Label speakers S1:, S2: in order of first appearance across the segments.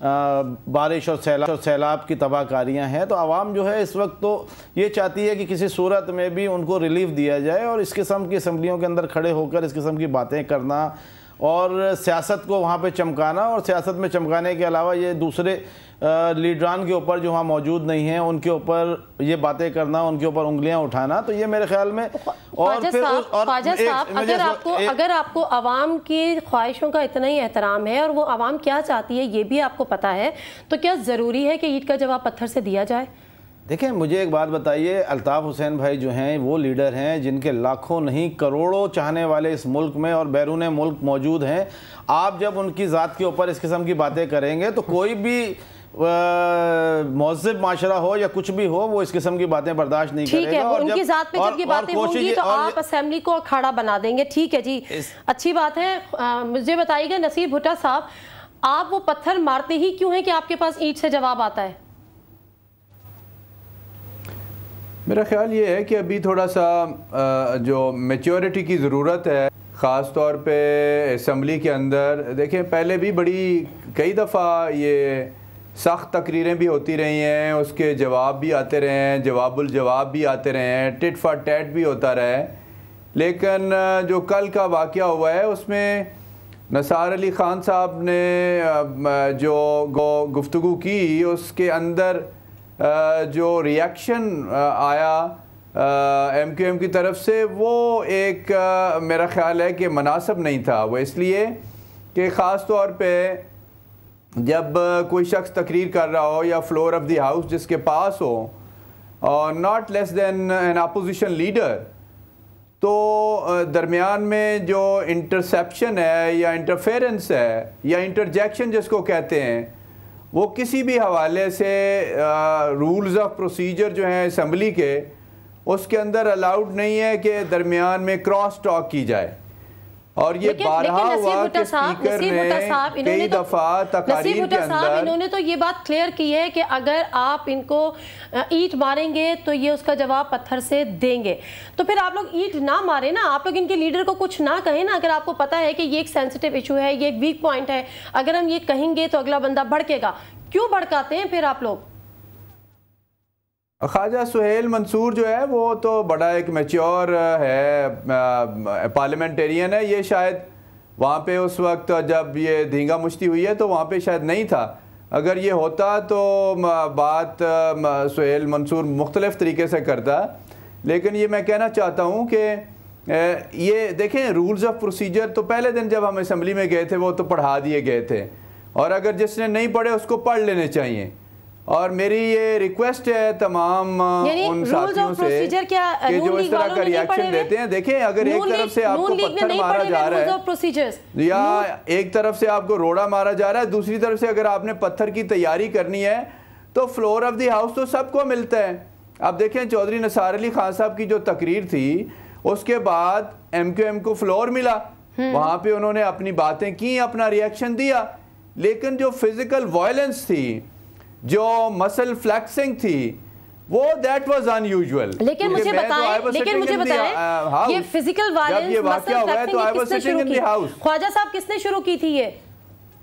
S1: بارش اور سیلاب کی تباہ کاریاں ہیں، تو عوام جو ہے اس وقت تو یہ چاہتی ہے کہ کسی صورت میں بھی ان کو ریلیف دیا جائے، اور اس قسم کی اسمبلیوں کے اندر کھڑے ہو کر اس قسم کی باتیں کرنا اور سیاست کو وہاں پہ چمکانا، اور سیاست میں چمکانے کے علاوہ یہ دوسرے لیڈران کے اوپر جو وہاں موجود نہیں ہیں ان کے اوپر یہ باتیں کرنا، ان کے اوپر انگلیاں اٹھانا، تو یہ میرے خیال میں
S2: خواجہ صاحب اگر آپ کو عوام کی خواہشوں کا اتنا ہی احترام ہے اور وہ عوام کیا چاہتی ہے یہ بھی آپ کو پتا ہے، تو کیا ضروری ہے کہ اینٹ کا جواب پتھر سے دیا جائے؟
S1: دیکھیں مجھے ایک بات بتائیے، الطاف حسین بھائی جو ہیں وہ لیڈر ہیں جن کے لاکھوں نہیں کروڑوں چاہنے والے اس ملک میں اور بیرون ملک موجود ہیں۔ آپ جب ان کی ذات کے اوپر اس قسم کی باتیں کریں گے تو کوئی بھی مہذب معاشرہ ہو یا کچھ بھی ہو وہ اس قسم کی باتیں برداشت نہیں کرے گا۔
S2: ٹھیک ہے، ان کی ذات پہ جب یہ باتیں ہوں گی تو آپ اسمبلی کو کھڑا بنا دیں گے، ٹھیک ہے جی، اچھی بات ہے۔ مجھے بتائیے گا نصیر بھٹا صاحب، آپ وہ پتھر مارتے ہی کیوں ہیں کہ آپ کے پاس اینٹ سے جواب آتا ہے؟
S3: میرا خیال یہ ہے کہ ابھی تھوڑا سا جو میچورٹی کی ضرورت ہے، خاص طور پہ اسمبلی کے اندر۔ دیکھیں پہلے بھی کئی دفعہ یہ سخت تقریریں بھی ہوتی رہی ہیں، اس کے جواب بھی آتے رہے ہیں، جواب الجواب بھی آتے رہے ہیں، ٹٹ فار ٹیٹ بھی ہوتا رہا ہے، لیکن جو کل کا واقعہ ہوا ہے اس میں نثار علی خان صاحب نے جو گفتگو کی اس کے اندر جو ریاکشن آیا ایم کیو ایم کی طرف سے وہ ایک میرا خیال ہے کہ مناسب نہیں تھا۔ وہ اس لیے کہ خاص طور پہ جب کوئی شخص تقریر کر رہا ہو یا فلور آف دی ہاؤس جس کے پاس ہو اور not less than an opposition leader, تو درمیان میں جو انٹرسیپشن ہے یا انٹرفیرنس ہے یا انٹرجیکشن جس کو کہتے ہیں، وہ کسی بھی حوالے سے رولز آف پروسیجر جو ہیں اسمبلی کے اس کے اندر الاؤڈ نہیں ہے کہ درمیان میں کراس ٹاک کی جائے۔ اور یہ بارہا ہوا کہ اسپیکر نے کئی دفعہ تقاریر کے اندر
S2: انہوں نے تو یہ بات کلیئر کی ہے کہ اگر آپ ان کو اینٹ ماریں گے تو یہ اس کا جواب پتھر سے دیں گے، تو پھر آپ لوگ اینٹ نہ ماریں نا، آپ لوگ ان کے لیڈر کو کچھ نہ کہیں نا۔ اگر آپ کو پتا ہے کہ یہ ایک سینسٹیو ایشو ہے، یہ ایک ویک پوائنٹ ہے، اگر ہم یہ کہیں گے تو اگلا بندہ بھڑکے گا، کیوں بھڑکاتے ہیں پھر آپ لوگ؟
S3: خواجہ سہیل منصور جو ہے وہ تو بڑا ایک میچور ہے، پارلیمنٹیرین ہے، یہ شاید وہاں پہ اس وقت جب یہ دھینگا مشتی ہوئی ہے تو وہاں پہ شاید نہیں تھا۔ اگر یہ ہوتا تو بات سہیل منصور مختلف طریقے سے کرتا، لیکن یہ میں کہنا چاہتا ہوں کہ یہ دیکھیں رولز آف پروسیجر تو پہلے دن جب ہم اسمبلی میں گئے تھے وہ تو پڑھا دیے گئے تھے، اور اگر جس نے نہیں پڑھے اس کو پڑھ لینے چاہیے۔ اور میری یہ ریکویسٹ ہے تمام ان ساتھیوں سے کہ جو اس طرح کا ریاکشن دیتے ہیں، دیکھیں اگر ایک طرف سے آپ کو پتھر مارا جا رہا ہے یا ایک طرف سے آپ کو روڑا مارا جا رہا ہے، دوسری طرف سے اگر آپ نے پتھر کی تیاری کرنی ہے تو فلور آف دی ہاؤس تو سب کو ملتا ہے۔ اب دیکھیں چودھری نثار علی خان صاحب کی جو تقریر تھی اس کے بعد ایم کیو ایم کو فلور ملا، وہاں پہ انہوں نے اپنی باتیں کی، اپنا ریاکشن دیا، لیکن جو فزیکل وائلنس تھی، جو مسل فلیکسنگ تھی، وہ دیٹ واز ان یوزول۔
S2: لیکن مجھے بتائیں یہ فزیکل وائلنس مسل فلیکسنگ کس نے شروع کی؟ خواجہ صاحب کس نے شروع کی تھی؟ یہ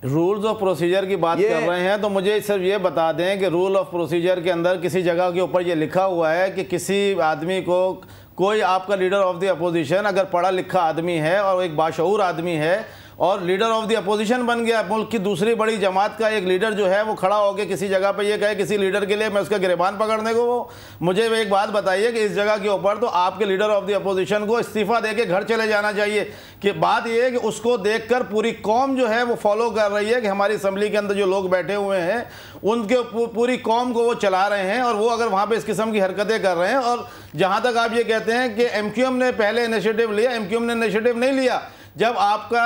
S1: رولز آف پروسیجر کی بات کر رہے ہیں تو مجھے صرف یہ بتا دیں کہ رول آف پروسیجر کے اندر کسی جگہ کے اوپر یہ لکھا ہوا ہے کہ کسی آدمی کو، کوئی آپ کا لیڈر آف دی اپوزیشن اگر پڑھا لکھا آدمی ہے اور ایک باشعور آدمی ہے اور لیڈر آف دی اپوزیشن بن گیا، ملک کی دوسری بڑی جماعت کا ایک لیڈر جو ہے وہ کھڑا ہو کے کسی جگہ پہ یہ کہے کسی لیڈر کے لیے میں اس کا گریبان پکڑنے کو، وہ مجھے ایک بات بتائیے کہ اس جگہ کے اوپر تو آپ کے لیڈر آف دی اپوزیشن کو استعفیٰ دے کے گھر چلے جانا چاہیے۔ کہ بات یہ ہے کہ اس کو دیکھ کر پوری قوم جو ہے وہ فالو کر رہی ہے کہ ہماری اسمبلی کے اندر جو لوگ بیٹھے ہوئے ہیں ان کے پوری قوم کو وہ چلا رہے ہیں، اور وہ اگر وہاں پہ اس قسم کی حرکتیں کر رہے ہیں۔ اور جہاں تک آپ یہ کہتے ہیں کہ ایم کیو ایم نے پہلے انیشیٹو لیا، ایم کیو ایم نے انیشیٹو نہیں لیا۔ جب آپ کا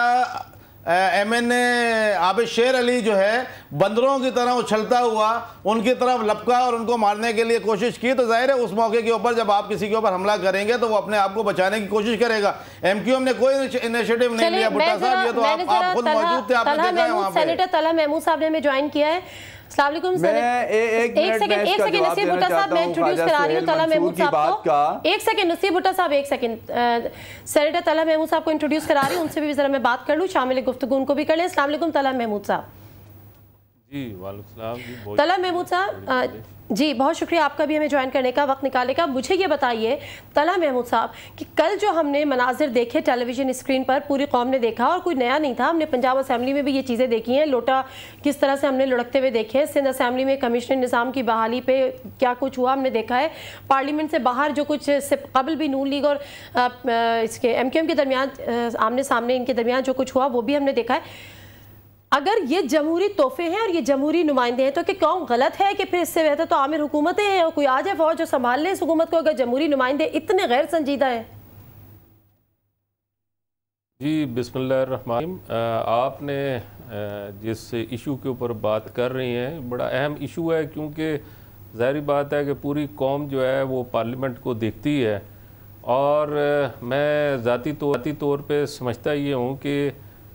S1: ایم این اے عابد شیر علی جو ہے بندروں کی طرح اچھلتا ہوا ان کی طرف لپکا اور ان کو مارنے کے لیے کوشش کی، تو ظاہر ہے اس موقع کے اوپر جب آپ کسی کے اوپر حملہ کریں گے تو وہ اپنے آپ کو بچانے کی کوشش کرے گا۔ ایم کیو ایم نے کوئی انیشیٹو نہیں لیا۔ بھٹا صاحب یہ تو آپ خود موجود تھے، آپ نے دیکھا ہے وہاں پہ۔
S2: سینیٹر طلحہ محمود صاحب نے ہمیں جوائن کیا ہے۔ السلام علیکم سر، ایک سیکنڈ نصیر بھٹا صاحب میں انٹروڈیوس کرا رہی ہوں طلحہ محمود صاحب کو۔ ایک سیکنڈ نصیر بھٹا صاحب، ایک سیکنڈ سینیٹر طلحہ محمود صاحب کو انٹروڈیوس کرا رہی ہوں، ان سے بھی ذرا میں بات کر لوں، شامل گفتگو ان کو بھی کر لیں۔ السلام علیکم طلحہ محمود صاحب۔
S4: جی وعلیکم السلام جی
S2: طلحہ محمود صاحب جی بہت شکریہ آپ کا بھی ہمیں جوائن کرنے کا وقت نکالنے کا. مجھے یہ بتائیے طلحہ محمود صاحب کہ کل جو ہم نے مناظر دیکھے ٹیلی ویژن اسکرین پر پوری قوم نے دیکھا اور کوئی نیا نہیں تھا, ہم نے پنجاب اسمبلی میں بھی یہ چیزیں دیکھی ہیں, لوٹا کس طرح سے ہم نے لڑکتے ہوئے دیکھے, سندھ اسمبلی میں کمشنر نظام کی بحالی پہ کیا کچھ ہوا ہم نے دیکھا ہے, پارلیمنٹ سے باہر جو کچھ سے قبل بھی نون لیگ اور اس کے ایم کیو ایم کے درمیان آمنے سامنے ان کے درمیان جو کچھ ہوا وہ بھی ہم نے دیکھا ہے. اگر یہ جمہوری تحفے ہیں اور یہ جمہوری نمائندے ہیں تو کہ قوم غلط ہے کہ پھر اس سے بہتر تو عامر حکومتیں ہیں اور کوئی آ جائے فوج جو سنبھال لے اس حکومت کو, اگر جمہوری نمائندے اتنے غیر سنجیدہ ہیں؟
S4: جی بسم اللہ الرحمن الرحیم. آپ نے جس ایشو کے اوپر بات کر رہی ہیں بڑا اہم ایشو ہے, کیونکہ ظاہری بات ہے کہ پوری قوم جو ہے وہ پارلیمنٹ کو دیکھتی ہے, اور میں ذاتی طور پہ سمجھتا یہ ہوں کہ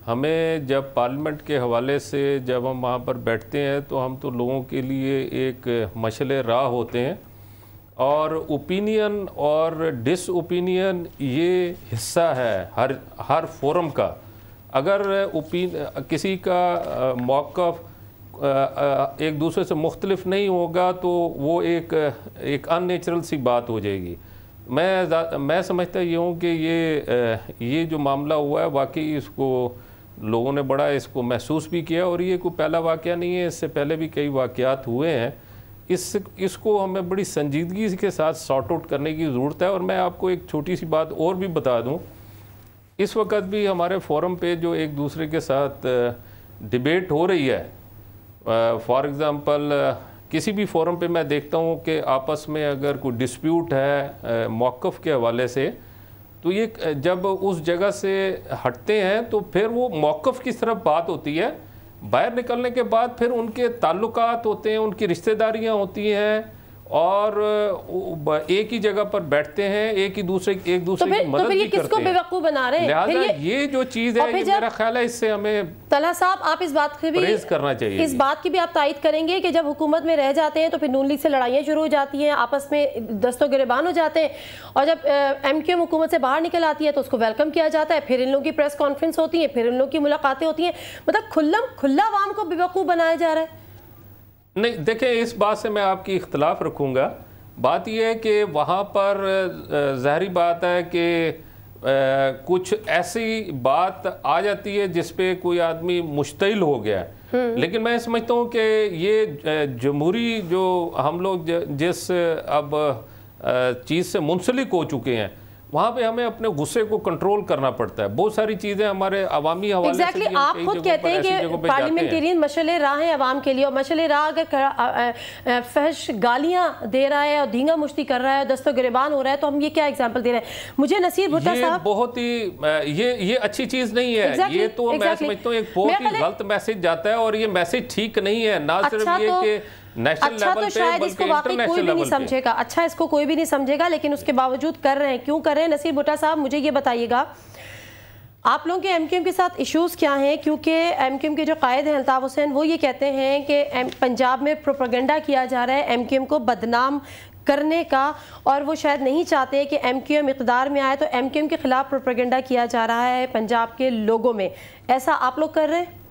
S4: ہمیں جب پارلیمنٹ کے حوالے سے جب ہم وہاں پر بیٹھتے ہیں تو ہم تو لوگوں کے لیے ایک مشعل راہ ہوتے ہیں, اور اوپینین اور ڈس اوپینین یہ حصہ ہے ہر فورم کا. اگر کسی کا موقف ایک دوسرے سے مختلف نہیں ہوگا تو وہ ایک ان نیچرل سی بات ہو جائے گی. میں سمجھتا یہ ہوں کہ یہ جو معاملہ ہوا ہے واقعی اس کو لوگوں نے بڑا اس کو محسوس بھی کیا, اور یہ کوئی پہلا واقعہ نہیں ہے, اس سے پہلے بھی کئی واقعات ہوئے ہیں. اس کو ہمیں بڑی سنجیدگی کے ساتھ سارٹ آؤٹ کرنے کی ضرورت ہے. اور میں آپ کو ایک چھوٹی سی بات اور بھی بتا دوں, اس وقت بھی ہمارے فورم پہ جو ایک دوسرے کے ساتھ ڈیبیٹ ہو رہی ہے, فار ایگزامپل کسی بھی فورم پہ میں دیکھتا ہوں کہ آپس میں اگر کوئی ڈسپیوٹ ہے موقف کے حوالے سے, تو یہ جب اس جگہ سے ہٹتے ہیں تو پھر وہ موقف کی طرف بات ہوتی ہے, باہر نکلنے کے بعد پھر ان کے تعلقات ہوتے ہیں, ان کی رشتہ داریاں ہوتی ہیں, اور ایک ہی جگہ پر بیٹھتے ہیں, ایک دوسرے کی مدد بھی کرتے ہیں.
S2: بیوقوف بنا رہے ہیں.
S4: لہٰذا یہ جو چیز ہے یہ میرا خیال ہے اس سے ہمیں
S2: طلحہ صاحب آپ اس بات کی بھی
S4: پرہیز کرنا چاہیے.
S2: اس بات کی بھی آپ تائید کریں گے کہ جب حکومت میں رہ جاتے ہیں تو پھر نون لیگ سے لڑائیاں شروع ہو جاتی ہیں, آپس میں دست و گریبان ہو جاتے ہیں, اور جب ایم کیو ایم حکومت سے باہر نکل آتی ہے تو اس کو ویلکم کیا جاتا ہے, پھر ان لوگوں کی پریس کانفرنس ہوتی ہیں, پھر ان لوگوں کی ملاقاتیں ہوتی ہیں, مطلب کھلا عوام کو بیوقوف بنایا جا رہا ہے.
S4: نہیں دیکھیں, اس بات سے میں آپ کی اختلاف رکھوں گا. بات یہ ہے کہ وہاں پر ظاہری بات ہے کہ کچھ ایسی بات آ جاتی ہے جس پہ کوئی آدمی مشتعل ہو گیا ہے, لیکن میں سمجھتا ہوں کہ یہ جمہوری جو ہم لوگ جس اب چیز سے منسلک ہو چکے ہیں وہاں پہ ہمیں اپنے غصے کو کنٹرول کرنا پڑتا ہے. بہت ساری چیزیں ہمارے عوامی حوالے سے بھی
S2: آپ خود کہتے ہیں کہ پارلیمنٹیرین مشعل راہ ہیں عوام کے لیے, اور مشعل راہ اگر فحش گالیاں دے رہا ہے اور دھینگا مشتی کر رہا ہے, دست و گریبان ہو رہا ہے, تو ہم یہ کیا ایگزامپل دے رہے ہیں؟ مجھے نصیر بھٹا صاحب
S4: بہت ہی یہ اچھی چیز نہیں ہے. یہ تو میں سمجھتا ہوں ایک بہت ہی غلط میسج جاتا ہے, اور یہ میسج ٹھیک نہیں ہے. نہ صرف یہ کہ
S2: اچھا تو شاید اس کو واقعی کوئی بھی نہیں سمجھے گا, اچھا اس کو کوئی بھی نہیں سمجھے گا, لیکن اس کے باوجود کر رہے ہیں. کیوں کر رہے ہیں نصیر بھٹا صاحب, مجھے یہ بتائیے گا آپ لوگوں کے ایم کیو ایم کے ساتھ ایشوز کیا ہیں؟ کیونکہ ایم کیو ایم کے جو قائد ہیں الطاف حسین وہ یہ کہتے ہیں کہ پنجاب میں پروپیگنڈا کیا جا رہا ہے ایم کیو ایم کو بدنام کرنے کا, اور وہ شاید نہیں چاہتے کہ ایم کیو ایم اقتدار میں آئے, تو ایم کیو ایم کے خلاف پروپیگنڈا کیا جا رہا ہے پنجاب کے لوگوں میں. ایسا آپ لوگ کر رہے ہیں؟